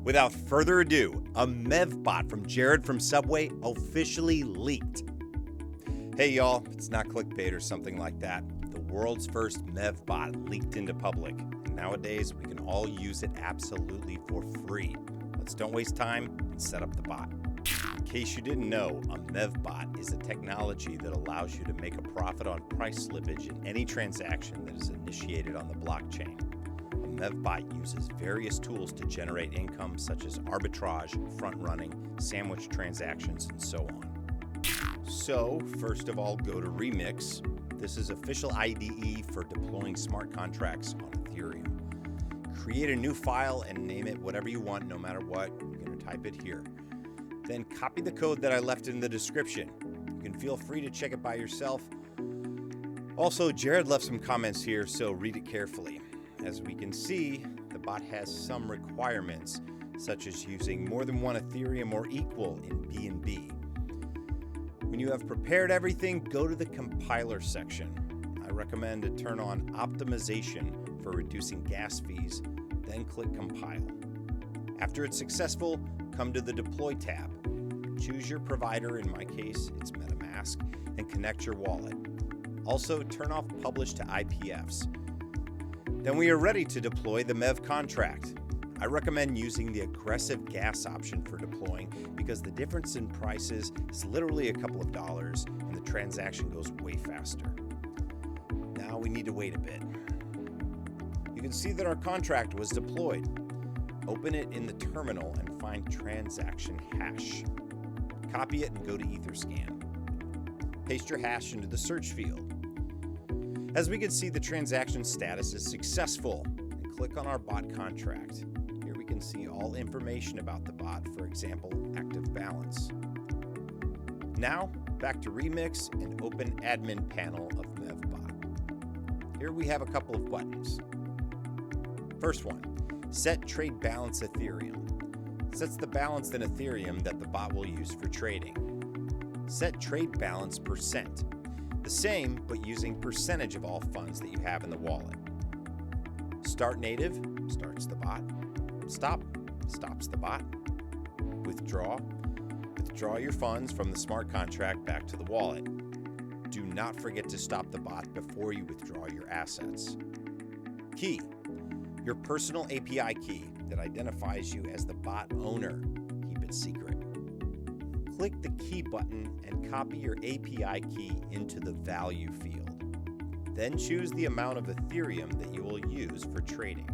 Without further ado, a MEV bot from Jared from Subway officially leaked. Hey y'all, it's not clickbait or something like that. The world's first MEV bot leaked into public, and nowadays we can all use it absolutely for free. Let's don't waste time and set up the bot. In case you didn't know, a MEV bot is a technology that allows you to make a profit on price slippage in any transaction that is initiated on the blockchain. A MEV bot uses various tools to generate income such as arbitrage, front-running, sandwich transactions, and so on. So, first of all, go to Remix. This is official IDE for deploying smart contracts on Ethereum. Create a new file and name it whatever you want, no matter what. You're going to type it here. Then copy the code that I left in the description. You can feel free to check it by yourself. Also, Jared left some comments here, so read it carefully. As we can see, the bot has some requirements, such as using more than one Ethereum or equal in BNB. When you have prepared everything, go to the compiler section. I recommend to turn on optimization for reducing gas fees, then click compile. After it's successful, come to the deploy tab. Choose your provider, in my case, it's MetaMask, and connect your wallet. Also, turn off publish to IPFs. Then we are ready to deploy the MEV contract. I recommend using the aggressive gas option for deploying because the difference in prices is literally a couple of dollars and the transaction goes way faster. Now we need to wait a bit. You can see that our contract was deployed. Open it in the terminal and find transaction hash. Copy it and go to Etherscan. Paste your hash into the search field. As we can see, the transaction status is successful. And click on our bot contract. Here we can see all information about the bot, for example, active balance. Now, back to Remix and open admin panel of MEVBot. Here we have a couple of buttons. First one, set trade balance Ethereum. Sets the balance in Ethereum that the bot will use for trading. Set trade balance %. The same, but using percentage of all funds that you have in the wallet. Start native starts the bot. Stop stops the bot. Withdraw your funds from the smart contract back to the wallet. Do not forget to stop the bot before you withdraw your assets. Key, your personal API key that identifies you as the bot owner. Keep it secret. Click the key button and copy your API key into the value field. Then choose the amount of Ethereum that you will use for trading.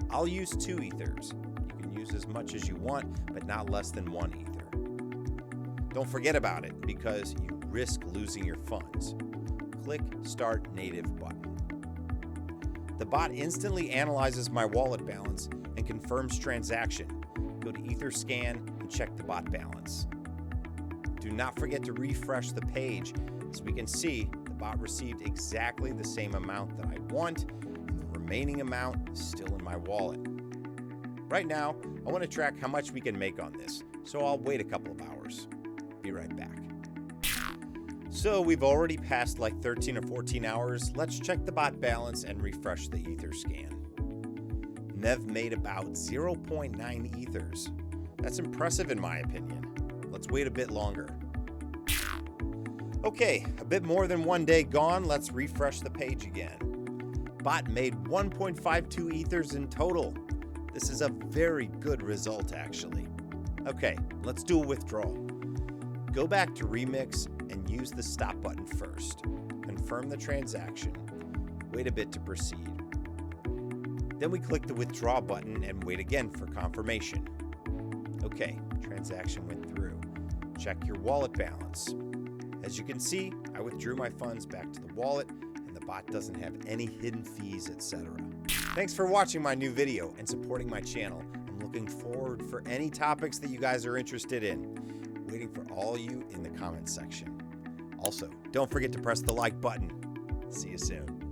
I'll use 2 ethers. You can use as much as you want, but not less than 1 ether. Don't forget about it because you risk losing your funds. Click Start Native button. The bot instantly analyzes my wallet balance and confirms transaction. Go to Etherscan and check the bot balance. Do not forget to refresh the page. As we can see, the bot received exactly the same amount that I want, and the remaining amount is still in my wallet. Right now, I want to track how much we can make on this, so I'll wait a couple of hours. Be right back. So we've already passed like 13 or 14 hours. Let's check the bot balance and refresh the Etherscan. MEV made about 0.9 ethers. That's impressive in my opinion. Let's wait a bit longer. Okay, a bit more than 1 day gone. Let's refresh the page again. Bot made 1.52 ethers in total. This is a very good result, actually. Okay, let's do a withdrawal. Go back to Remix and use the stop button first. Confirm the transaction. Wait a bit to proceed. Then we click the withdraw button and wait again for confirmation. Okay, transaction went through. Check your wallet balance. As you can see, I withdrew my funds back to the wallet and the bot doesn't have any hidden fees, etc. Thanks for watching my new video and supporting my channel. I'm looking forward for any topics that you guys are interested in. Waiting for all you in the comments section. Also, don't forget to press the like button. See you soon.